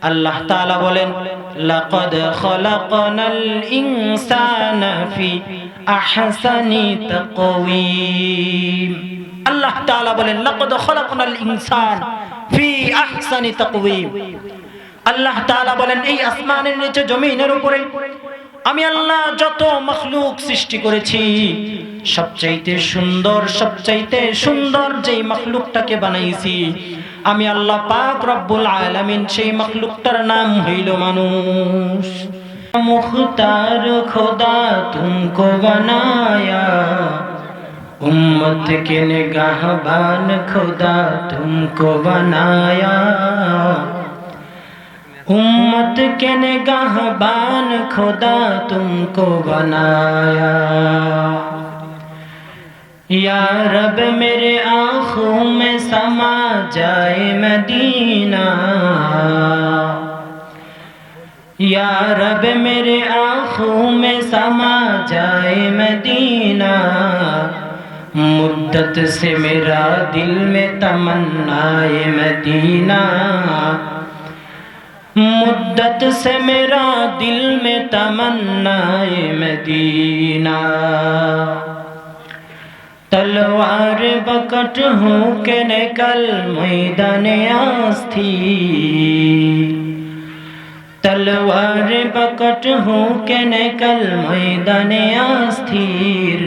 আল্লাহ তাআলা বলেন লাকাদ খলাকনাল ইনসানা ফি আহসানি তাকওয়িম। আল্লাহ তাআলা বলেন লাকাদ খলাকনাল ইনসান ফি আহসানি তাকওয়িম। আল্লাহ তাআলা বলেন এই আসমানের নিচে জমিনের উপরে আমি আল্লাহ যত মাখলুক সৃষ্টি করেছি সবচাইতে সুন্দর যেই মাখলুকটাকে বানাইছি আমি আল্লাহ পাক রব্বুল আলামিন, সেই মাখলুকটার নাম হইল মানুষ। মুখতার খোদা তুমকো বানায়া, উম্মত के निगाहबान खुदा तुमको बनाया, उम्मत के निगाहबान खुदा तुमको बनाया। या रब मेरे आँखों में समा जाए मदीना, या रब मेरे आँखों में समा जाए मदीना। मुद्दत से मेरा दिल में तमन्नाए मदीना, मुद्दत से मेरा दिल में तमन्नाए मदीना। तलवार बकट हूँ के निकल मैदाने आस्ती, तलवार बकट हूँ के निकल मैदाने आस्तीर।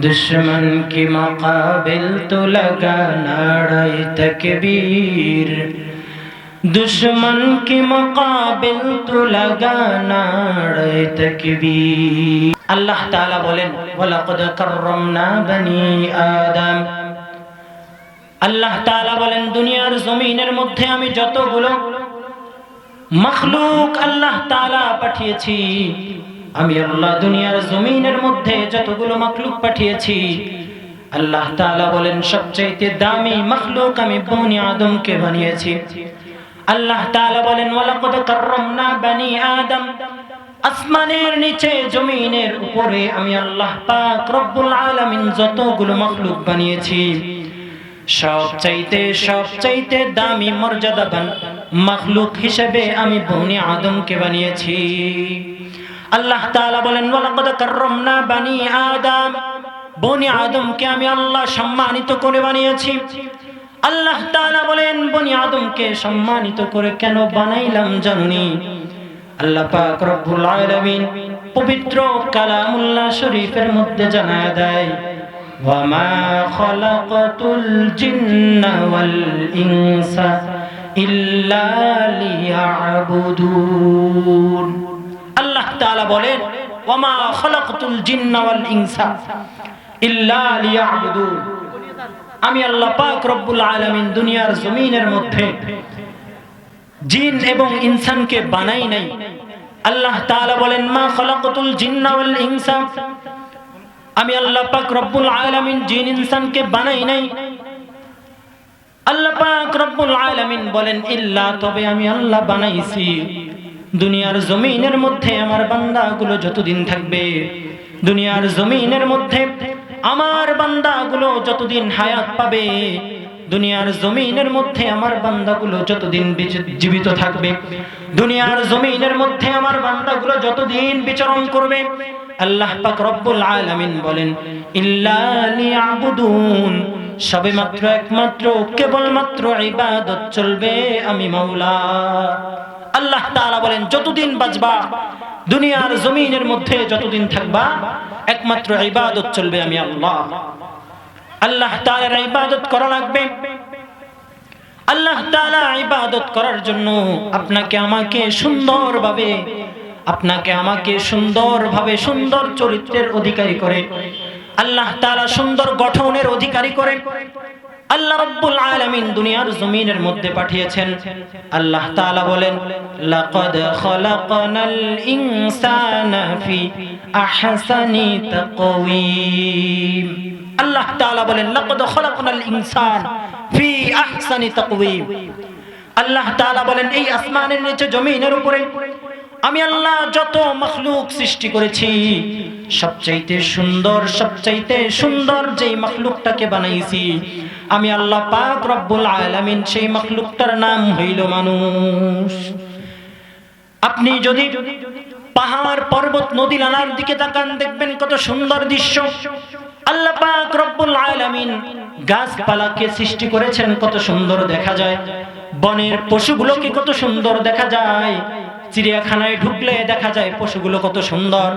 दुश्मन की मुकाबिल तो लगा नारे तकबीर, दुश्मन की मुकाबिल तो लगा नारे तकबीर। আল্লাহ তাআলা বলেন ওয়ালাকাদ কাররামনা বনি আদম। আল্লাহ তাআলা বলেন দুনিয়ার জমিনের মধ্যে আমি যতগুলো মাখলুক আল্লাহ তাআলা পাঠিয়েছি, আমি আল্লাহ দুনিয়ার জমিনের মধ্যে যতগুলো মাখলুক পাঠিয়েছি আল্লাহ তাআলা বলেন সবচেয়ে দামি মাখলুক আমি বনি আদমকে বানিয়েছি। আল্লাহ তাআলা বলেন ওয়ালাকাদ কাররামনা বনি আদম। আসমানের নিচে জমিনের উপরে আমি আল্লাহ পাক রব্বুল আলামিন যতগুলো মাখলুক বানিয়েছি সবচাইতে দামি মর্যাদাবান মাখলুক হিসেবে আমি বনি আদমকে বানিয়েছি। আল্লাহ তাআলা বলেন ওয়ালাকাদ কাররামনা বনি আদম। বনি আদমকে আমি আল্লাহ সম্মানিত করে বানিয়েছি। আল্লাহ তাআলা বলেন বনি আদমকে সম্মানিত করে কেন বানাইলাম জানুনি? আল্লাহ পাক রব্বুল আলামিন পবিত্র কালামুল্লাহ শরীফের মধ্যে জানায় দেয় ওয়া মা খালাকাতুল জিন্না ওয়াল ইনসা ইল্লা লিয়াবুদুন। আল্লাহ তাআলা বলেন ওয়া মা খালাকাতুল জিন্না ওয়াল ইনসা ইল্লা লিয়াবুদুন। আমি আল্লাহ পাক রব্বুল আলামিন দুনিয়ার জমিনের মধ্যে জিন এবং ইনসানকে বানাই নাই। আল্লাহ তাআলা বলেন মা খালাকাতুল জিন্না ওয়াল ইনসা, আমি আল্লাহ পাক রব্বুল আলামিন জিন ইনসানকে বানাই নাই। আল্লাহ পাক রব্বুল আলামিন বলেন ইল্লা, তবে আমি আল্লাহ বানাইছি। দুনিয়ার জমিনের মধ্যে আমার বান্দাগুলো যতদিন থাকবে, দুনিয়ার জমিনের মধ্যে আমার বান্দাগুলো যতদিন হায়াত পাবে, দুনিয়ার জমিনের মধ্যে আমার বান্দাগুলো যতদিন জীবিত থাকবে, দুনিয়ার জমিনের মধ্যে আমার বান্দাগুলো যতদিন বিচরণ করবে, আল্লাহ পাক রব্বুল আলামিন বলেন ইল্লা লিয়াবুদুন, সবেমাত্র একমাত্র কেবলমাত্র ইবাদত চলবে আমি মাওলা। আল্লাহ তাআলা বলেন যতদিন বাঁচবা, দুনিয়ার জমিনের মধ্যে যতদিন থাকবা, একমাত্র ইবাদত চলবে আমি আল্লাহ। আল্লাহ তাআলার ইবাদত করা লাগবে। আল্লাহ তাআলা ইবাদত করার জন্য আপনাকে আমাকে সুন্দরভাবে সুন্দর চরিত্রের অধিকারী করে, আল্লাহ তাআলা সুন্দর গঠনের অধিকারী করে আল্লাহ রাব্বুল আলামিন দুনিয়ার জমিনের মধ্যে পাঠিয়েছেন। আল্লাহ তাআলা বলেন লাকাদ খলাকনাল ইনসানা ফি আহসানি তাকওয়িম। আল্লাহ তাআলা বলেন লাকাদ খলাকনাল ইনসান ফি আহসানি তাকওয়িম। আল্লাহ তাআলা বলেন এই আসমানের নিচে জমিনের উপরে আমি আল্লাহ যত মাখলুক সৃষ্টি করেছি সবচাইতে সুন্দর যেই মাখলুকটাকে বানাইছি আমি আল্লাহ পাক রব্বুল আলামিন সেই মাখলুকটার নাম হইল মানুষ। আপনি যদি পাহাড় পর্বত নদী নালার দিকে তাকান দেখবেন কত সুন্দর দৃশ্য। আল্লাহ পাক রব্বুল আলামিন গাছপালাকে সৃষ্টি করেছেন, কত সুন্দর দেখা যায়। বনের পশুগুলোকে কত সুন্দর দেখা যায়। চিড়িয়াখানায় ঢুকলে দেখা যায় পশুগুলো কত সুন্দর,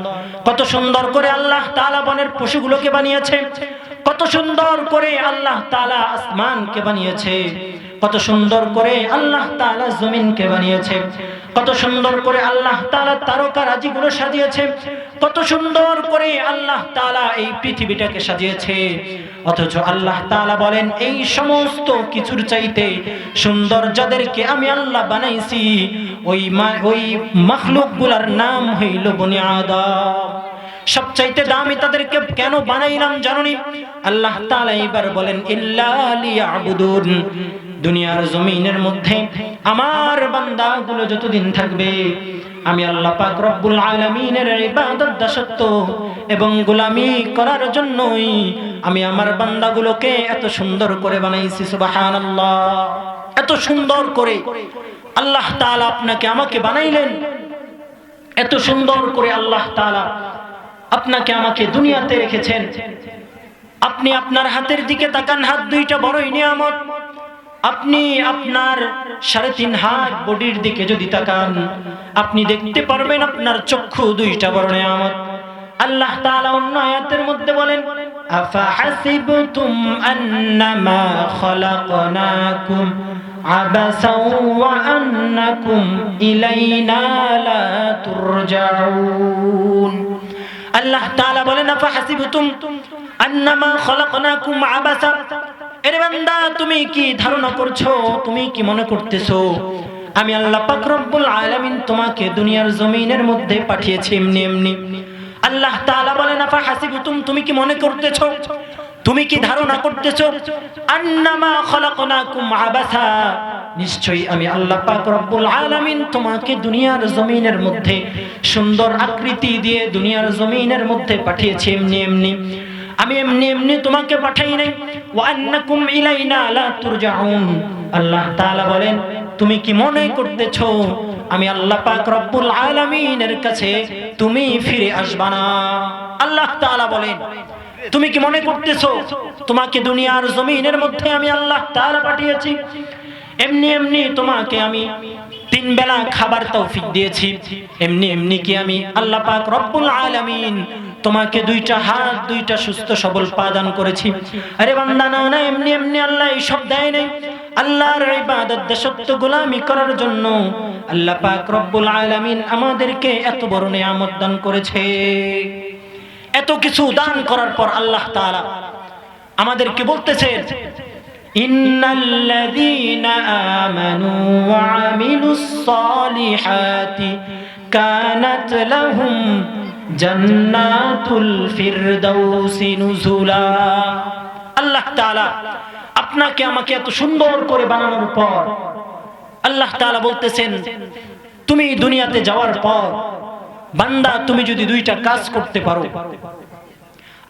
কত সুন্দর করে আল্লাহ তাআলা বনের পশুগুলোকে বানিয়েছে। কত সুন্দর করে আল্লাহ তাআলা আসমানকে বানিয়েছে, কত সুন্দর করে আল্লাহ তাআলা জমিনকে বানিয়েছে, কত সুন্দর করে আল্লাহ তাআলা তারকারাজিগুলো সাজিয়েছে, কত সুন্দর করে আল্লাহ তাআলা এই পৃথিবীটাকে সাজিয়েছে। অথচ আল্লাহ তাআলা বলেন এই সমস্ত কিছুর চাইতে সুন্দর যাদেরকে আমি আল্লাহ বানাইছি ওই মাখলুকগুলোর নাম হইল বনি আদম। সবচাইতে দামি তাদেরকে কেন বানাইলাম জানোনি? আল্লাহ তাআলা এবার বলেন ইল্লা লিয়াবুদুন। দুনিয়ার জমিনের মধ্যে আমার বান্দাগুলো যতদিন থাকবে আমি আল্লাহ পাক রব্বুল আলামিনের ইবাদত দাসত্ব এবং গোলামি করার জন্যই আমি আমার বান্দাগুলোকে এত সুন্দর করে বানাইছি। সুবহানাল্লাহ। এত সুন্দর করে আল্লাহ তাআলা আপনাকে আমাকে বানাইলেন, এত সুন্দর করে আল্লাহ তাআলা আপনাকে আমাকে দুনিয়াতে রেখেছেন। আপনি আপনার হাতের দিকে তাকান, হাত দুইটা বড়ই নিয়ামত। আপনি আপনার 3.5 হাত বডির দিকে যদি তাকান আপনি দেখতে পারবেন আপনার চক্ষু দুইটা বড় নিয়ামত। আল্লাহ তাআলা অন্য আয়াতের মধ্যে বলেন আফা হাসিবতুম আন্নামা খলাকনাকুম আবাসাও ওয়া আন্নাকুম ইলাইনা লা তুরজাউন। আল্লাহ তাআলা বলেন আফা হাসিবতুম আন্নামা খলাকনাকুম আবাসা। এরে বান্দা তুমি কি ধারণা করছো, তুমি কি মনে করতেছো আমি আল্লাহ পাক রব্বুল আলামিন তোমাকে দুনিয়ার জমিনের মধ্যে পাঠিয়েছি এমনি এমনি? আল্লাহ তাআলা বলেন আফা হাসিবতুম, তুমি কি মনে করতেছো, তুমি কি ধারণা করতেছো আন্নামা খলাকনাকুম আবাসা, নিশ্চয়ই আমি আল্লাহ পাক রব্বুল আলামিন তোমাকে দুনিয়ার জমিনের মধ্যে সুন্দর আকৃতি দিয়ে দুনিয়ার জমিনের মধ্যে পাঠিয়েছি এমনি এমনি। আমি এমনি এমনি তোমাকে পাঠাই নাই। ওয়া আন্নাকুম ইলাইনা লা তুরজাউন। আল্লাহ তাআলা বলেন তুমি কি মনে করতেছো আমি আল্লাহ পাক রব্বুল আলামিনের কাছে তুমি ফিরে আসবা না? আল্লাহ তাআলা বলেন তুমি কি মনে করতেছো তোমাকে দুনিয়ার জমিনের মধ্যে আমি আল্লাহ তাআলা পাঠিয়েছি এমনি এমনি তোমাকে আমি 3 বেলা খাবার তৌফিক দিয়েছি? এমনি এমনি কি আমি আল্লাহ পাক রব্বুল আলামিন তোমাকে 2টা হাত 2টা সুস্থ সবল পা দান করেছি? আরে বান্দা না না, এমনি এমনি আল্লাহ এই সব দেয় নাই। আল্লাহর ইবাদত দাসত্ব গোলামি করার জন্য আল্লাহ পাক রব্বুল আলামিন আমাদেরকে এত বড় নিয়ামত দান করেছে। এত কিছু দান করার পর আল্লাহ তাআলা আমাদেরকে বলতেছেন ইন্নাল্লাযীনা আমানু ওয়া আমিলুস সালিহাতি কানাত লাহুম জান্নাতুল ফিরদাউসি নুজুলা। আল্লাহ তাআলা আপনাকে আমাকে এত সুন্দর করে বানানোর পর আল্লাহ তাআলা বলতেছেন তুমি দুনিয়াতে যাওয়ার পর বান্দা তুমি যদি 2টা কাজ করতে পারো,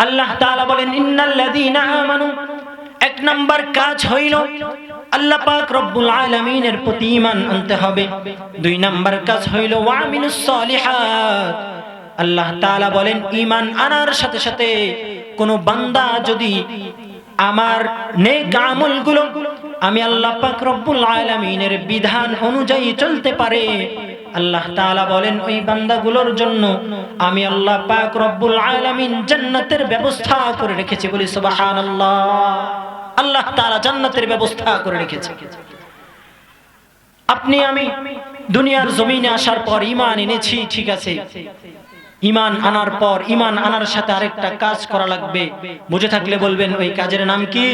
আল্লাহ তাআলা বলেন ইন্নাল্লাযীনা আমানু, 1 নাম্বার কাজ হইল আল্লাহ পাক রব্বুল আলামিনের প্রতি ঈমান আনতে হবে। 2 নাম্বার কাজ হইল ওয়া আমিলুস সালিহাত। আল্লাহ তাআলা বলেন ঈমান আনার সাথে সাথে কোন বান্দা যদি আমার নেক আমলগুলো আমি আল্লাহ পাক রব্বুল আলামিনের বিধান অনুযায়ী চলতে পারে, আল্লাহ তাআলা বলেন ওই বান্দাগুলোর জন্য আমি আল্লাহ পাক রব্বুল আলামিন জান্নাতের ব্যবস্থা করে রেখেছি। বলি সুবহানাল্লাহ। আল্লাহ তাআলা জান্নাতের ব্যবস্থা করে রেখেছে। আপনি আমি দুনিয়ার জমিনে আসার পর ঈমান এনেছি, ঠিক আছে, ঈমান আনার পর ঈমান আনার সাথে আরেকটা কাজ করা লাগবে। বুঝে থাকলে বলবেন ওই কাজের নাম কি?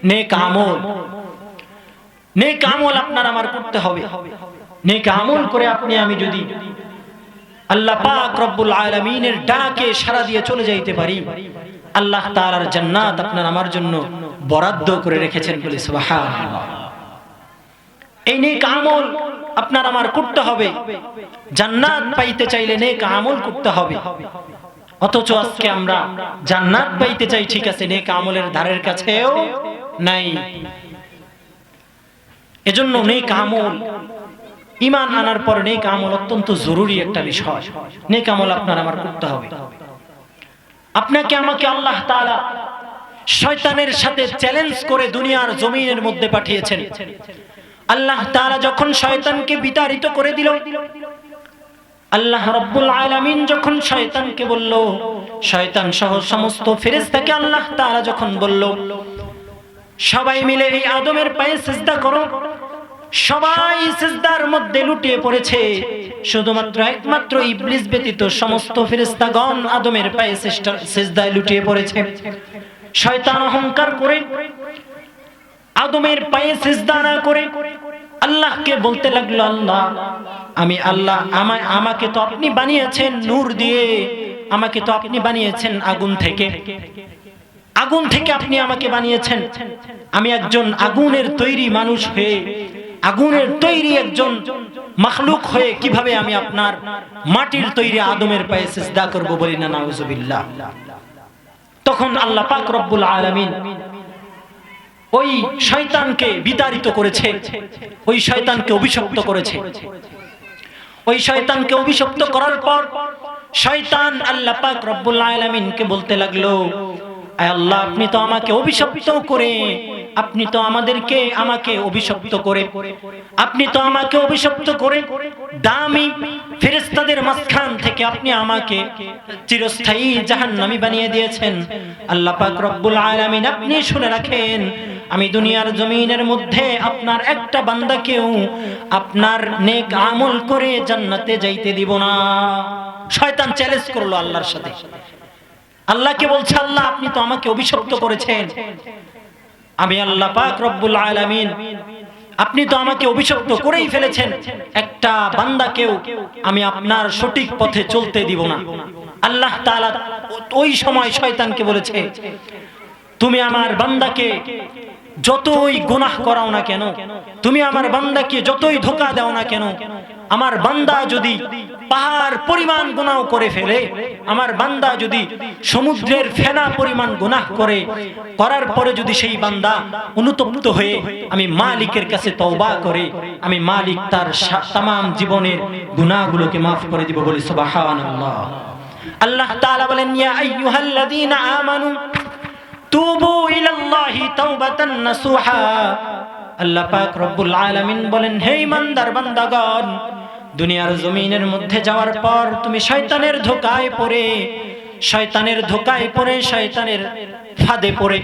নেক আমল। নেক আমল আপনার আমার করতে হবে। নেক আমল করে আপনি আমি যদি আল্লাহ পাক রব্বুল আলামিনের ডাকে সাড়া দিয়ে চলে যাইতে পারি, আল্লাহ তাআলার জান্নাত আপনার আমার জন্য বরাদ্দ করে রেখেছেন। বলি সুবহানাল্লাহ। এই নেক আমল আপনার আমার করতে হবে। জান্নাত পাইতে চাইলে নেক আমল করতে হবে। অথচ আজকে আমরা জান্নাত পাইতে চাই, ঠিক আছে, নেক আমলের ধারের কাছেও নাই। এজন্য নেক আমল, ঈমান আনার পর নেক আমল অত্যন্ত জরুরি একটা বিষয়। নেক আমল আপনার আমার করতে হবে। আপনাকে আমাকে আল্লাহ তাআলা শয়তানের সাথে চ্যালেঞ্জ করে দুনিয়ার জমিনের মধ্যে পাঠিয়েছেন। আল্লাহ তাআলা যখন শয়তানকে বিতাড়িত করে দিল, আল্লাহ রাব্বুল আলামিন যখন শয়তানকে বলল, শয়তান সহ সমস্ত ফেরেশতাকে আল্লাহ তাআলা যখন বলল, সবাই মিলে এই আদমের পায়ে সিজদা করো, সবাই সিজদার মধ্যে লুটিয়ে পড়েছে। শুধুমাত্র একমাত্র ইবলিস ব্যতীত সমস্ত ফেরেশতাগণ আদমের পায়ে সিজদায় লুটিয়ে পড়েছে। শয়তান অহংকার করে আদমের পায়ে সিজদা না করে আল্লাহকে বলতে লাগলো, আল্লাহ, আমি আল্লাহ, আমাকে তো আপনি বানিয়েছেন নূর দিয়ে, আমাকে তো আপনি বানিয়েছেন আগুন থেকে, আগুন থেকে আপনি আমাকে বানিয়েছেন। আমি একজন আগুনের তৈরি মানুষ হয়ে, আগুনের তৈরি একজন মাখলুক হয়ে কিভাবে আমি আপনার মাটির তৈরি আদমের পায়ে সিজদা করব? বলি না নাউজুবিল্লাহ। তখন আল্লাহ পাক রব্বুল আলামিন ওই শয়তানকে বিতাড়িত করেছে, ওই শয়তানকে অভিশপ্ত করেছে। ওই শয়তানকে অভিশপ্ত করার পর শয়তান আল্লাহ পাক রব্বুল আলামিনকে বলতে লাগলো, আয় আল্লাহ, আপনি তো আমাকে অভিশপ্ত করে, আপনি তো আমাকে অভিশপ্ত করে, আপনি তো আমাকে অভিশপ্ত করে দামি ফেরেশতাদের মাঝখান থেকে আপনি আমাকে চিরস্থায়ী জাহান্নামী বানিয়ে দিয়েছেন। আল্লাহ পাক রব্বুল আলামিন, আপনি শুনে রাখেন, আমি দুনিয়ার জমিনের মধ্যে আপনার একটা বান্দাকেও আপনার নেক আমল করে জান্নাতে যাইতে দিব না। শয়তান চ্যালেঞ্জ করলো আল্লাহর সাথে। আল্লাহকে বলছে, আল্লাহ, আপনি তো আমাকে অভিশপ্ত করেছেন, আমি আল্লাহ পাক রব্বুল আলামিন, আপনি তো আমাকে অভিশপ্ত করেই ফেলেছেন, একটা বান্দাকেও আমি আপনার সঠিক পথে চলতে দিব না। আল্লাহ তাআলা ওই সময় শয়তানকে বলেছে, তুমি আমার বান্দাকে যতই গুনাহ করাও না কেন, তুমি আমার বান্দাকে যতই ধোঁকা দাও না কেন, আমার বান্দা যদি পাহাড় পরিমাণ গুনাহ করে ফেলে, আমার বান্দা যদি সমুদ্রের ফেনা পরিমাণ গুনাহ করে, করার পরে যদি সেই বান্দা অনুতপ্ত হয়ে আমি মালিকের কাছে তওবা করে, আমি মালিক তার तमाम জীবনের গুনাহগুলোকে maaf করে দিব। বলি সুবহানাল্লাহ। আল্লাহ তাআলা বলেন, ইয়া আইয়ুহাল্লাযীনা আমানু তুবু ইলাল্লাহি তাওবাতান নাসুহা। আল্লাহ পাক রব্বুল আলামিন বলেন, হে ইমানদার বান্দাগণ, দুনিয়ার জমিনের মধ্যে যাওয়ার পর তুমি শয়তানের ধোঁকায় পড়ে, শয়তানের ধোঁকায় পড়ে, শয়তানের ফাঁদে পড়ে,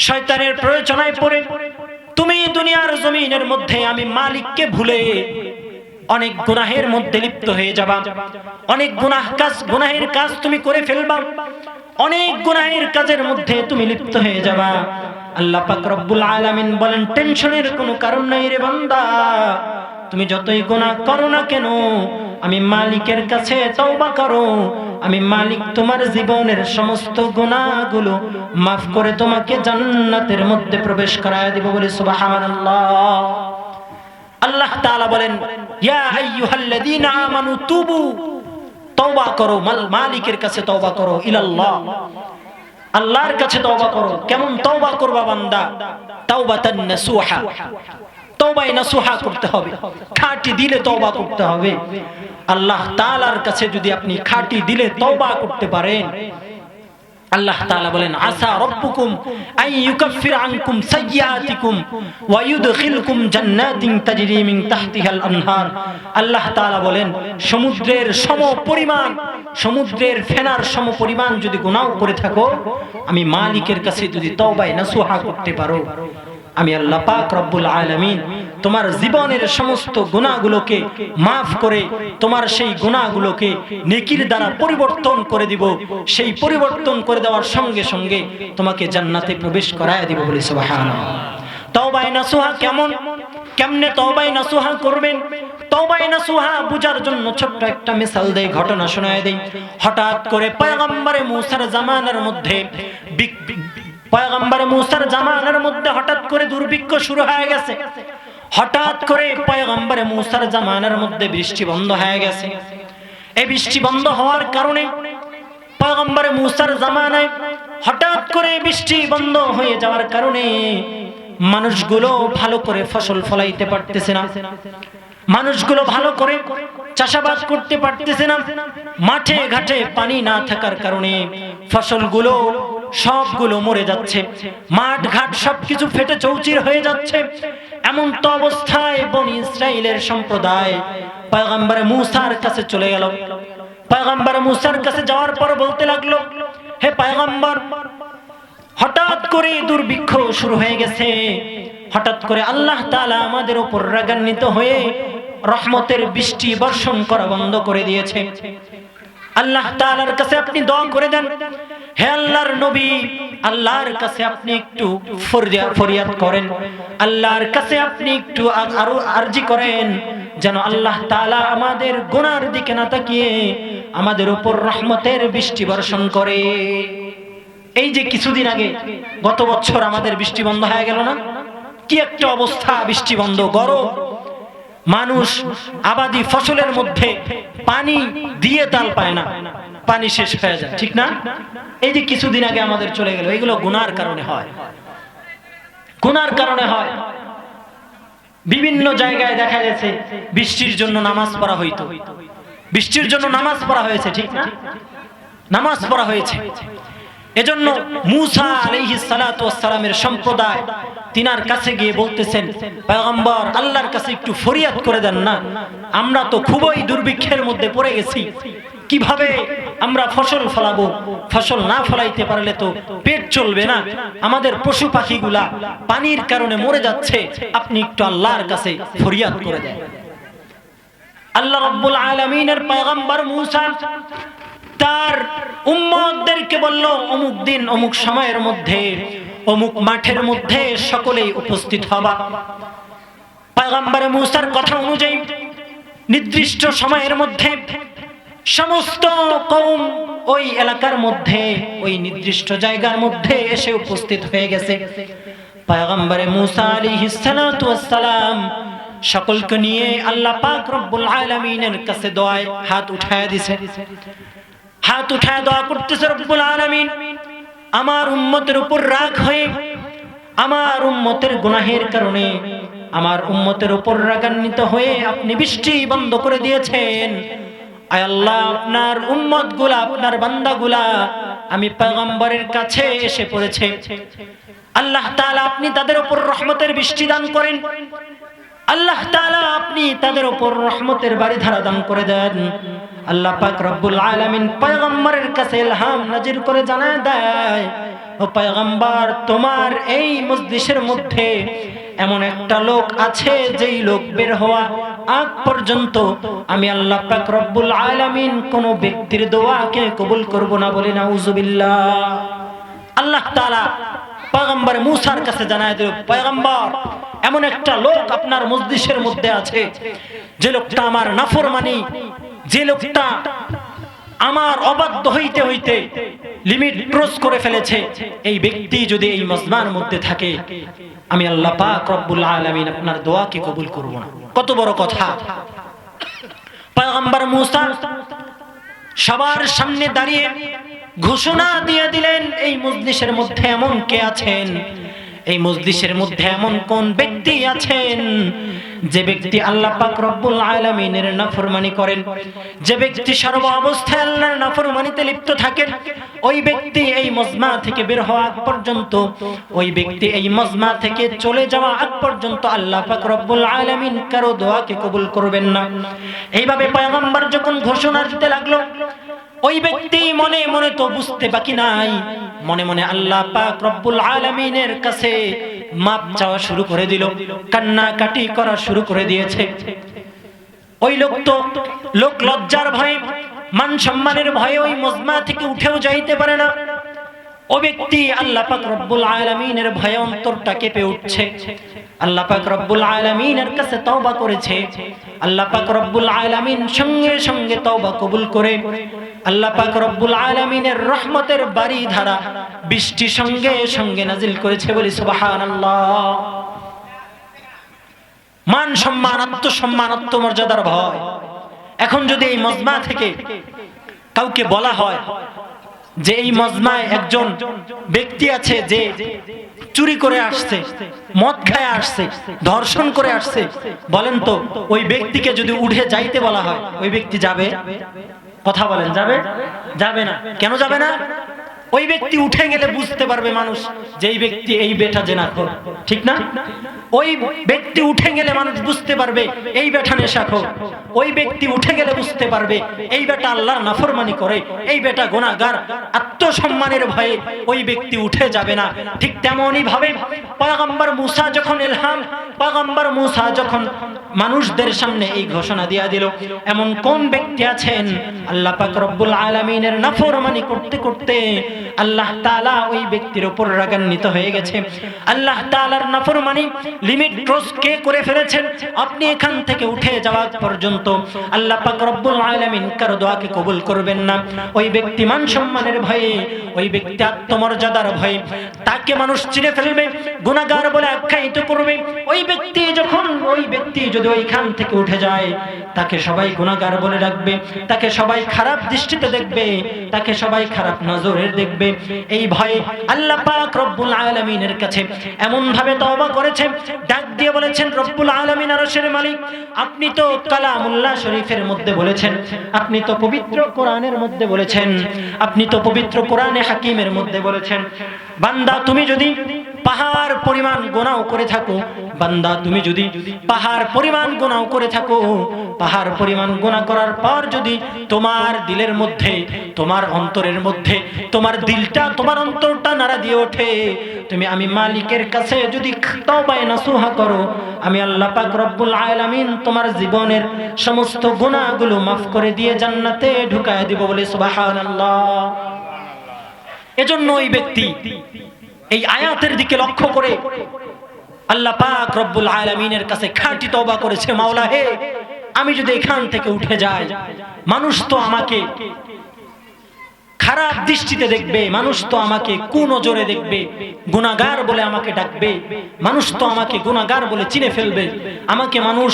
শয়তানের প্ররোচনায় পড়ে তুমি দুনিয়ার জমিনের মধ্যে আমি মালিককে ভুলে অনেক গুনাহের মধ্যে লিপ্ত হয়ে যাবা। অনেক গুনাহের কাজ তুমি করে ফেলবা, অনেক গুনাহের কাজের মধ্যে তুমি লিপ্ত হয়ে যাবা। আল্লাহ পাক রব্বুল আলামিন বলেন, টেনশনের কোনো কারণ নাই রে বান্দা, তুমি যতই গুনাহ করো না কেন, আমি মালিকের কাছে তওবা করো, আমি মালিক তোমার জীবনের সমস্ত গুনাহগুলো maaf করে তোমাকে জান্নাতের মধ্যে প্রবেশ করায় দিব। বলে সুবহানাল্লাহ। আল্লাহ তাআলা বলেন, ইয়া আইয়ুহাল্লাযীনা আমানু তুবু, তওবা করো, মালিকের কাছে তওবা করো, ইলাল্লাহ, আল্লাহর কাছে তওবা করো। কেমন তওবা করবা বান্দা? তাওবাতান নাসুহা, তওবায়ে নাসুহা করতে হবে, খাঁটি দিলে তওবা করতে হবে। আল্লাহ তাআলার কাছে যদি আপনি খাঁটি দিলে তওবা করতে পারেন, আল্লাহ তাআলা বলেন, আসা রাব্বুকুম আন ইউকাফির আনকুম সাইয়্যাতিকুম ওয়া ইউদখিলকুম জান্নাতিন তাজরি মিন তাহতিহাল আনহার। আল্লাহ তাআলা বলেন, সমুদ্রের সমপরিমাণ, সমুদ্রের ফেনার সমপরিমাণ যদি গুনাহ করে থাকো, আমি মালিকের কাছে যদি তওবায়ে নাসুহা করতে পারো, আমি আল্লাহ পাক রব্বুল আলামিন তোমার জীবনের সমস্ত গুনাহগুলোকে maaf করে তোমার সেই গুনাহগুলোকে নেকির দ্বারা পরিবর্তন করে দিব। সেই পরিবর্তন করে দেওয়ার সঙ্গে সঙ্গে তোমাকে জান্নাতে প্রবেশ করায় দিব। বলি সুবহানাল্লাহ। তওবায়ে নাসুহা কেমনে তওবায়ে নাসুহা করবেন? তওবায়ে নাসুহা বুঝার জন্য ছোট্ট একটা মিসাল দেই, ঘটনা শোনায় দেই। হঠাৎ করে পয়গম্বরে মুসার জামানার মধ্যে পয়গম্বরে মুসার জামানার মধ্যে হঠাৎ করে দুর্ভিক্ষ শুরু হয়ে গেছে। হঠাৎ করে পয়গম্বরে মুসার জামানার মধ্যে বৃষ্টি বন্ধ হয়ে গেছে। এই বৃষ্টি বন্ধ হওয়ার কারণে পয়গম্বরে মুসার জামানায় হঠাৎ করে বৃষ্টি বন্ধ হয়ে যাওয়ার কারণে মানুষগুলো ভালো করে ফসল ফলাইতে পারতেছে না, মানুষগুলো ভালো করে চাষাবাদ করতে পারতেছে না। মাঠে ঘাটে পানি না থাকার কারণে ফসলগুলো সবগুলো মরে যাচ্ছে, মাঠ ঘাট সবকিছু ফেটে চৌচির হয়ে যাচ্ছে। এমন তো অবস্থায় বনি ইসরাইলের সম্প্রদায় পয়গম্বর মূসার কাছে চলে গেল। পয়গম্বর মূসার কাছে যাওয়ার পর বলতে লাগলো, হে পয়গম্বর, হঠাৎ করে দুর্ভিক্ষ শুরু হয়ে গেছে, হঠাৎ করে আল্লাহ তাআলা আমাদের উপর রাগান্বিত হয়ে রহমতের বৃষ্টি বর্ষণ করা বন্ধ করে দিয়েছে। আল্লাহ তাআলার কাছে আপনি দোয়া করে দেন। হে আল্লাহর নবী, আল্লাহর কাছে আপনি একটু ফরিয়াদ করেন, আল্লাহর কাছে আপনি একটু আরো আরজি করেন যেন আল্লাহ তাআলা আমাদের গুনার দিকে না তাকিয়ে আমাদের উপর রহমতের বৃষ্টি বর্ষণ করে। এই যে কিছুদিন আগে গত বছর আমাদের বৃষ্টি বন্ধ হয়ে গেল না, কি একটা অবস্থা, বৃষ্টি বন্ধ, গরম, মানুষ আবাদি ফসলের মধ্যে পানি দিয়ে তাল পায় না, পানি শেষ হয়ে যায়, ঠিক না? এই যে কিছুদিন আগে আমাদের চলে গেল, এগুলো গুনার কারণে হয়, গুনার কারণে হয়। বিভিন্ন জায়গায় দেখা গেছে বৃষ্টির জন্য নামাজ পড়া হইতো, বৃষ্টির জন্য নামাজ পড়া হয়েছে, ঠিক না? নামাজ পড়া হয়েছে। এজন্য মূসা আলাইহিস সালাতু ওয়াস সালামের সম্প্রদায় তিনার কাছে গিয়ে বলতেছেন, পয়গম্বর, আল্লাহর কাছে একটু ফরিয়াদ করে দেন না, আমরা তো খুবই দুর্ভিক্ষের মধ্যে পড়ে গেছি, কিভাবে আমরা ফসল ফলাবো? ফসল না ফলাইতে পারলে তো পেট চলবে না, আমাদের পশু পাখিগুলা পানির কারণে মরে যাচ্ছে, আপনি একটু আল্লাহর কাছে ফরিয়াদ করে দেন। আল্লাহ রাব্বুল আলামিনের পয়গম্বর মূসা তার উম্মতদেরকে বলল, অমুক দিন অমুক সময়ের মধ্যে অমুক মাঠের মধ্যে সকলেই উপস্থিত হবা। পয়গম্বর মূসার কথা অনুযায়ী নির্দিষ্ট সময়ের মধ্যে সমস্ত কওম ওই এলাকার মধ্যে ওই নির্দিষ্ট জায়গার মধ্যে এসে উপস্থিত হয়ে গেছে। পয়গম্বর মূসা আলাইহিস সালাতু ওয়াস সালাম সকলকে নিয়ে আল্লাহ পাক রব্বুল আলামিনের কাছে দোয়ায় হাত উঠায় দিয়েছে, হাত উঠায় দোয়া করতেছে, রব্বুল আলামিন, আমার উম্মতের উপর রাগ হয়ে, আমার উম্মতের গুনাহের কারণে, আমার উম্মতের উপর রাগান্বিত হয়ে আপনি বৃষ্টি বন্ধ করে দিয়েছেন। আয় আল্লাহ, আপনার উম্মতগুলা, আপনার বান্দাগুলা আমি পয়গম্বরের কাছে এসে পড়েছে, আল্লাহ তাআলা আপনি তাদের উপর রহমতের বৃষ্টি দান করেন, আল্লাহ তাআলা আপনি তাদের উপর রহমতের বারিধারা দান করে দেন। আল্লাহ পাক রব্বুল আলামিন পয়গম্বরের কাছে ইলহাম নাজির করে জানায় দেয়, ও পয়গম্বর, তোমার এই মজলিসের মধ্যে এমন একটা লোক আছে যেই লোক বের হওয়া আগ পর্যন্ত আমি আল্লাহ পাক রব্বুল আলামিন কোন ব্যক্তির দোয়াকে কবুল করব না, বলে নাউজুবিল্লাহ। আল্লাহ তাআলা পয়গম্বর মূসার কাছে জানায় দিল, পয়গম্বর, এমন একটা লোক আপনার মজলিসের মধ্যে আছে যে লোকটা আমার নাফরমানি, যে লোকটা আমার অবাধ্য হইতে হইতে লিমিট ক্রস করে ফেলেছে, এই ব্যক্তি যদি এই মজমার মধ্যে থাকে আমি আল্লাহ পাক রব্বুল আলামিন আপনার দোয়াকে কবুল করব না। কত বড় কথা! পয়গম্বর মূসা সবার সামনে দাঁড়িয়ে ঘোষণা দিয়ে দিলেন, এই মজলিসের মধ্যে এমন কে আছেন, এই মজলিসের মধ্যে এমন কোন ব্যক্তি আছেন যে ব্যক্তি আল্লাহ পাক রব্বুল আলামিনের নাফরমানি করেন, যে ব্যক্তি সর্ব অবস্থায় আল্লাহর নাফরমানিতে লিপ্ত থাকেন, ওই ব্যক্তি এই মজমা থেকে বের হওয়া আগ পর্যন্ত, ওই ব্যক্তি এই মজমা থেকে চলে যাওয়া আগ পর্যন্ত আল্লাহ পাক রব্বুল আলামিন কারো দোয়াকে কবুল করবেন না। এইভাবে পয়গম্বর যখন ঘোষণা দিতে লাগলো, ওই ব্যক্তি মনে মনে তো বুঝতে বাকি নাই, মনে মনে আল্লাহ পাক রব্বুল আলামিনের কাছে মাপ চাওয়া শুরু করে দিল, কান্নাকাটি করা শুরু করে দিয়েছে। ওই লোক তো লোক লজ্জার ভয়ে, মান সম্মানের ভয়ে ওই মজমা থেকে উঠেও যাইতে পারে না। ও ব্যক্তি আল্লাহ পাক রব্বুল আলামিনের ভয়ে অন্তরটা কেঁপে উঠছে, আল্লাহ পাক রব্বুল আলামিনের কাছে তওবা করেছে। আল্লাহ পাক রব্বুল আলামিন সঙ্গে সঙ্গে তওবা কবুল করে আল্লাহ পাক রব্বুল আলামিনের রহমতের বারিধারা বৃষ্টি সঙ্গে সঙ্গে নাজিল করেছে, বলি সুবহানাল্লাহ। মান সম্মান, আত্মসম্মান, আত্মমর্যাদার ভয়। এখন যদি এই মজমা থেকে কাউকে বলা হয় যে এই মজমায় একজন ব্যক্তি আছে যে চুরি করে আসছে, মদ খায় আসছে, ধর্ষণ করে আসছে, বলেন তো ওই ব্যক্তিকে যদি উঠে যাইতে বলা হয় ওই ব্যক্তি যাবে? কথা বলেন, যাবে? যাবে না। কেন যাবে না? ওই ব্যক্তি উঠে গেলে বুঝতে পারবে মানুষ যে এই ব্যক্তি এই বেটা জেনাখোর, ঠিক না? ওই ব্যক্তি উঠে গেলে মানুষ বুঝতে পারবে এই বেটা নেশাখোর। ওই ব্যক্তি উঠে গেলে বুঝতে পারবে এই বেটা আল্লাহর নাফরমানি করে, এই বেটা গুনাহগার। আত্মসম্মানের ভয়ে ওই ব্যক্তি উঠে যাবে না। ঠিক তেমনি ভাবে পয়গম্বর মুসা যখন পয়গম্বর মুসা যখন মানুষদের সামনে এই ঘোষণা দিয়া দিল, এমন কোন ব্যক্তি আছেন আল্লাহ পাক রব্বুল আলামিনের নাফরমানি করতে করতে আল্লাহ তাআলা ওই ব্যক্তির উপর রাগান্বিত হয়ে গেছে। আল্লাহ তাআলার নাফরমানি লিমিট ক্রস কে করে ফেলেছেন, আপনি এখান থেকে উঠে যাওয়া পর্যন্ত আল্লাহ পাক রব্বুল আলামিন কারো দোয়াকে কবুল করবেন না। ওই ব্যক্তি মান সম্মানের ভয়ে, ওই ব্যক্তি আত্মমর্যাদার ভয়ে তাকে মানুষ চিনে ফেলবে, গুনাহগার বলে আখ্যায়িত করবে। ওই ব্যক্তি যদি ওইখান থেকে উঠে যায় তাকে সবাই গুনাহগার বলে ডাকবে, তাকে সবাই খারাপ দৃষ্টিতে দেখবে, তাকে সবাই খারাপ নজরে দেখবে। এই ভয়ে আল্লাহ পাক রব্বুল আলামিনের কাছে এমন ভাবে তওবা করেছেন, ডাক দিয়ে বলেছেন, রব্বুল আলামিন আরশের মালিক, আপনি তো কালামুল্লাহ শরীফের মধ্যে বলেছেন, আপনি তো পবিত্র কোরআনের মধ্যে বলেছেন, আপনি তো পবিত্র কোরআনে হাকিমের মধ্যে বলেছেন, বান্দা তুমি যদি পাহাড় পরিমাণ গুনাহ করে থাকো, বান্দা তুমি যদি পাহাড় পরিমাণ গুনাহ করে থাকো, পাহাড় পরিমাণ গুনাহ করার পর যদি তোমার দিলের মধ্যে, তোমার অন্তরের মধ্যে, তোমার দিলটা, তোমার অন্তরটা নাড়া দিয়ে ওঠে, তুমি আমি মালিকের কাছে যদি তওবা নসুহা করো, আমি আল্লাহ পাক রব্বুল আলামিন তোমার জীবনের সমস্ত গুনাহগুলো মাফ করে দিয়ে জান্নাতে ঢুকায় দিব, বলে সুবহানাল্লাহ। এজন্য ওই ব্যক্তি এই আয়াতের দিকে লক্ষ্য করে আল্লাহ পাক রব্বুল আলামিনের কাছে খাঁটি তওবা করেছে, মাওলা হে, আমি যদি এখান থেকে উঠে যাই, মানুষ তো আমাকে খারাপ দৃষ্টিতে দেখবে, মানুষ তো আমাকে কুনজরে দেখবে, গুনাহগার বলে আমাকে ডাকবে, মানুষ তো আমাকে গুনাহগার বলে চিনে ফেলবে, আমাকে মানুষ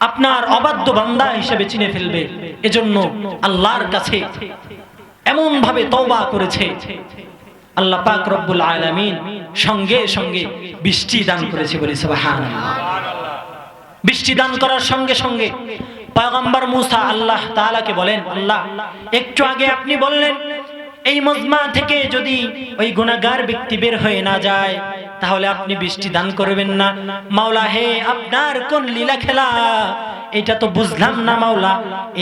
আপনার অবাধ্য বান্দা হিসেবে চিনে ফেলবে। এজন্য আল্লাহর কাছে এমন ভাবে তওবা করেছে, আল্লাহ পাক রব্বুল আলামিন সঙ্গে সঙ্গে বৃষ্টি দান করেছে, বলে সুবহানাল্লাহ। বৃষ্টি দান করার সঙ্গে সঙ্গে পয়গম্বর মুসা আল্লাহ তাআলাকে বলেন, আল্লাহ, একটু আগে আপনি বললেন এই মজমা থেকে যদি ওই গুনাহগার ব্যক্তি বের হয়ে না যায় তাহলে আপনি বৃষ্টি দান করবেন না। মাওলা হে, আপনার কোন লীলা খেলা, এটা তো বুঝলাম না মাওলা।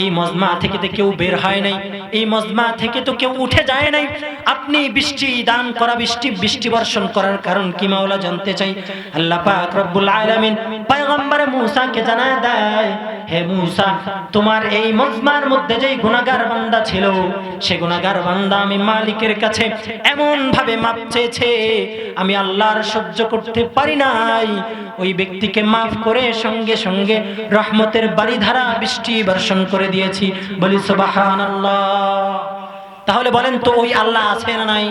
এই মজমা থেকে তো কেউ বের হয় নাই, এই মজমা থেকে তো কেউ উঠে যায় নাই, আপনি বৃষ্টি দান করা, বৃষ্টি বর্ষণ করার কারণ কি মাওলা জানতে চাই। আল্লাহ পাক রব্বুল আলামিন পয়গম্বর মুসাকে জানায় দেয়, হে মুসা, তোমার এই মজমার মধ্যে যেই গুনাহগার বান্দা ছিল, সে গুনাহগার বান্দা আমি মালিকের কাছে এমন ভাবে মাপ চেয়েছে, আমি আল্লাহর সহ্য করতে পারি নাই, ওই ব্যক্তিকে মাফ করে সঙ্গে সঙ্গে রহমতের বারিধারা বৃষ্টি বর্ষণ করে দিয়েছি, বলি সুবহানাল্লাহ। তাহলে বলেন তো ওই আল্লাহ আছে না নাই?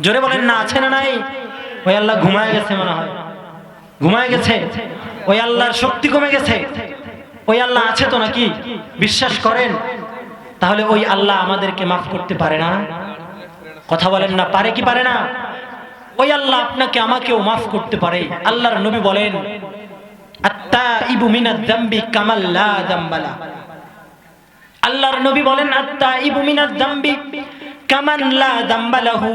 জোরে বলেন না, আছে না নাই? ওই আল্লাহ ঘুমায় গেছে, মনে হয় ঘুমায় গেছে, ওই আল্লাহর শক্তি কমে গেছে, ওই আল্লাহ আছে তো নাকি? বিশ্বাস করেন? তাহলে ওই আল্লাহ আমাদেরকে মাফ করতে পারে না? কথা বলেন না, পারে কি পারে না? ওই আল্লাহ আপনাকে আমাকেও মাফ করতে পারে। আল্লাহর নবী বলেন, আত্তাইবু মিনাজ যামবি কামাল লা যামবালা। আল্লাহর নবী বলেন, আত্তাইবু মিনাজ যামবি কামান লা যামবালাহু।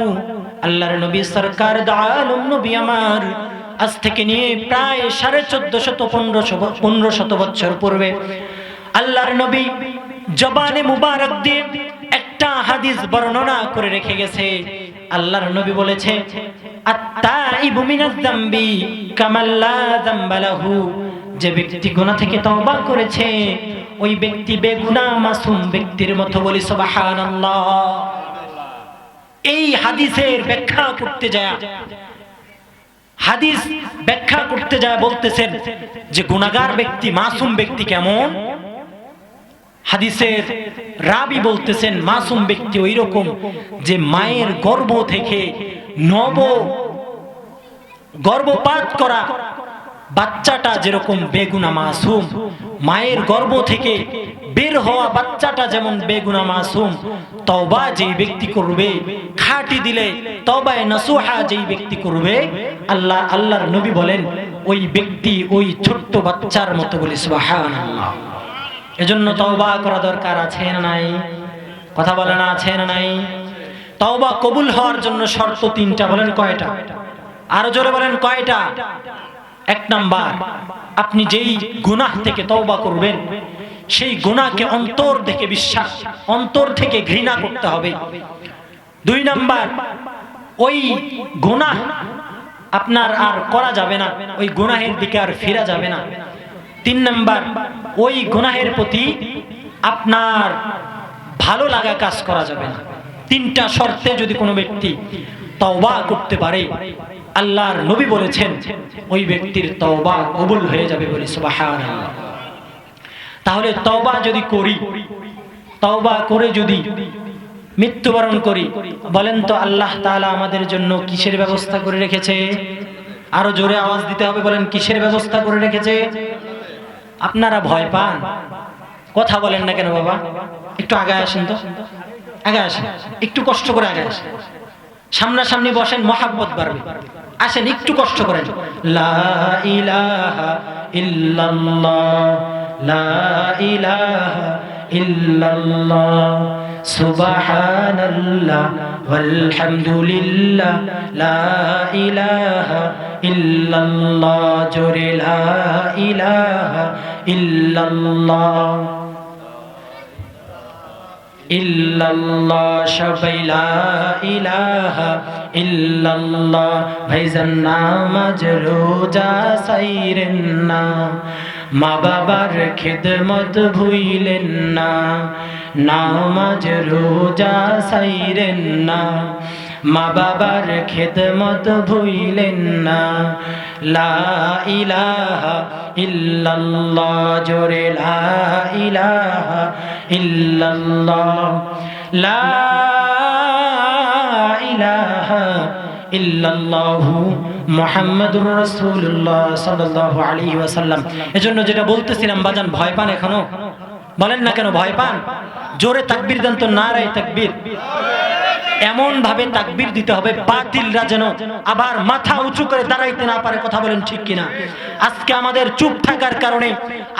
আল্লাহর নবী সরকার দু আলম নবী আমার আজ থেকে নিয়ে প্রায় 1450-1500 বছর পূর্বে আল্লাহর নবী জবানে মুবারক দিয়ে একটা হাদিস বর্ণনা করে রেখে গেছে। আল্লাহর নবী বলেছে, আত্তাইবু মিনাজ যামবি কামাল লা যামবালাহু। যে ব্যক্তি গুনাহ থেকে তওবা করেছে ওই ব্যক্তি বেগুনাহ মাসুম ব্যক্তির মতো, বলি সুবহানাল্লাহ। এই হাদিসের ব্যাখ্যা করতে যায়, হাদিস ব্যাখ্যা করতে যায় বলতেছেন যে গুনাহগার ব্যক্তি, মাসুম ব্যক্তি কেমন? হাদিসের রাবি বলতেছেন মাসুম ব্যক্তি ওই রকম যে মায়ের গর্ভ থেকে গর্ভপাত করা বাচ্চাটা যেরকম বেগুনা মাসুম, মায়ের গর্ভ থেকে বের হওয়া বাচ্চাটা যেমন বেগুনা মাসুম, তওবা যেই ব্যক্তি করবে, খাঁটি দিলে তওবায়ে নসুহা যেই ব্যক্তি করবে, আল্লাহর নবী বলেন ওই ব্যক্তি ওই ছোট্ট বাচ্চার মতো বলে সুবহানাল্লাহ। এজন্য তওবা করা দরকার, আছে না নাই? কথা বলেন আছে না নাই? তওবা কবুল হওয়ার জন্য শর্ত 3টা, বলেন কয়টা? আরো জোরে বলেন কয়টা? 1 নাম্বার, আপনি যেই গুনাহ থেকে তওবা করবেন সেই গুনাহকে অন্তর থেকে বিশ্বাস, অন্তর থেকে ঘৃণা করতে হবে। 2 নাম্বার, ওই গুনাহ আপনার আর করা যাবে না, ওই গুনাহের দিকে আর ফেরা যাবে না। 3 নাম্বার, ওই গুনাহের প্রতি আপনার ভালো লাগা কাজ করা যাবে না। 3টা শর্তে যদি কোনো ব্যক্তি তওবা করতে পারে, আল্লাহর নবী বলেছেন ওই ব্যক্তির তওবা কবুল হয়ে যাবে বলে সুবহানাল্লাহ। তাহলে তওবা যদি করি, তওবা করে যদি মৃত্যুবরণ করি, বলেন তো আল্লাহ তাআলা আমাদের জন্য কিসের ব্যবস্থা করে রেখেছে? আরো জোরে আওয়াজ দিতে হবে, বলেন কিসের ব্যবস্থা করে রেখেছে? আপনারা ভয় পান, কথা বলেন না কেন বাবা? একটু আগে আসেন তো, আগে আসেন, একটু কষ্ট করে আগে আসেন, সামনাসামনি বসেন, মহাব্বত বাড়বে। আসেন একটু কষ্ট করেন। লা ইলাহা ইল্লাল্লাহ, লা ইলাহা ইল্লাল্লাহ, সুবহানাল্লাহ ওয়ালহামদুলিল্লাহ, লা ইলাহা ইল্লাল্লাহ, জোরে লা ইলাহা ইল্লাল্লাহ, ইল্লাল্লাহ, সবাই লা ইলাহা ইল্লাল্লাহ। ভাইজান নামাজ রোজা সাইরেন না, মা বাবার খিদমত ভুইলেন না, নামাজ রোজা সাইরেন না, মা বাবার খিদমত ভুইলেন না, লা ইলাহা ইল্লাল্লাহ, জোরে লা ইলাহা ইল্লাল্লাহ, লা ইলাহা ইল্লাল্লাহু মুহাম্মাদুর রাসূলুল্লাহ সাল্লাল্লাহু আলাইহি ওয়াসাল্লাম। এজন্য যেটা বলতেছিলাম বাজান, ভয় পান এখনো? বলেন না কেন ভয় পান? জোরে তাকবীর দেন তো, নারায়ে তাকবীর। এমন ভাবে তাকবীর দিতে হবে বাতিলরা যেন আবার মাথা উঁচু করে দাঁড়াইতে না পারে। কথা বলেন ঠিক কিনা? আজকে আমাদের চুপ থাকার কারণে,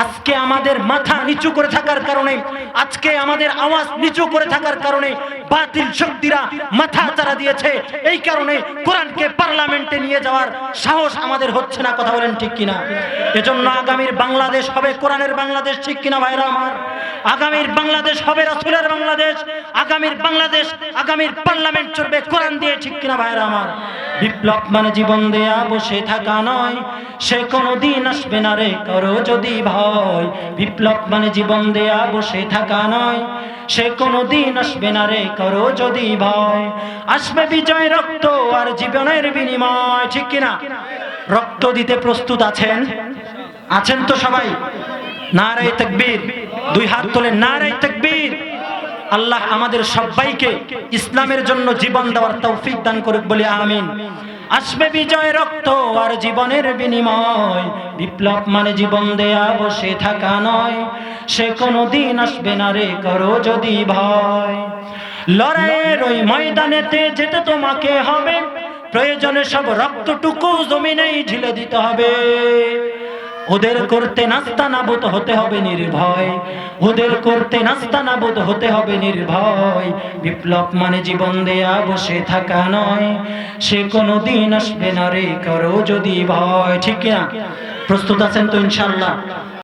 আজকে আমাদের মাথা নিচু করে থাকার কারণে, আজকে আমাদের আওয়াজ নিচু করে থাকার কারণে বাতিল শক্তিরা মাথা চাড়া দিয়েছে। এই কারণে কোরআনকে পার্লামেন্টে নিয়ে যাওয়ার সাহস আমাদের হচ্ছে না। কথা বলেন ঠিক কিনা? এজন্য আগামীর বাংলাদেশ হবে কোরআনের বাংলাদেশ, ঠিক কিনা ভাইরা আমার? আগামীর বাংলাদেশ হবে রাসূলের বাংলাদেশ, আগামীর বাংলাদেশ, আগামীর পার্লামেন্ট চলবে কোরআন দিয়ে, ঠিক কিনা ভাইরা আমার? বিপ্লব মানে জীবন দেয়া বসে থাকা নয়, সে কোনদিন আসবে না রে করো যদি ভয়। বিপ্লব মানে জীবন দেয়া বসে থাকা নয়, সে কোনদিন আসবে না রে করো যদি ভয়। আসবে বিজয় রক্ত আর জীবনের বিনিময়, ঠিক কিনা? রক্ত দিতে প্রস্তুত আছেন? আছেন তো সবাই? নারায়ে তাকবীর, 2 হাত তোলেন, নারায়ে তাকবীর। আল্লাহ আমাদের সবাইকে ইসলামের জন্য জীবন দেওয়ার তৌফিক দান করুক, বলি আমিন। আসবে বিজয় রক্ত আর জীবনের বিনিময়, বিপ্লব মানে জীবন দেয়া বসে থাকা নয়, সে কোনদিন আসবে না রে করো যদি ভয়। লড়াইয়ের ওই ময়দানেতে যেতে তোমাকে হবে, প্রয়োজনে সব রক্তটুকু জমিনেই ঢেলে দিতে হবে। ওদের করতে নাস্তানাবুদ হতে হবে নির্ভয়, ওদের করতে নাস্তানাবুদ হতে হবে নির্ভয়। বিপ্লব মানে জীবন দেয়া বসে থাকা নয়, সে কোনদিন আসবে না রে করো যদি ভয়, ঠিক কিনা? প্রস্তুত আছেন তো ইনশাআল্লাহ?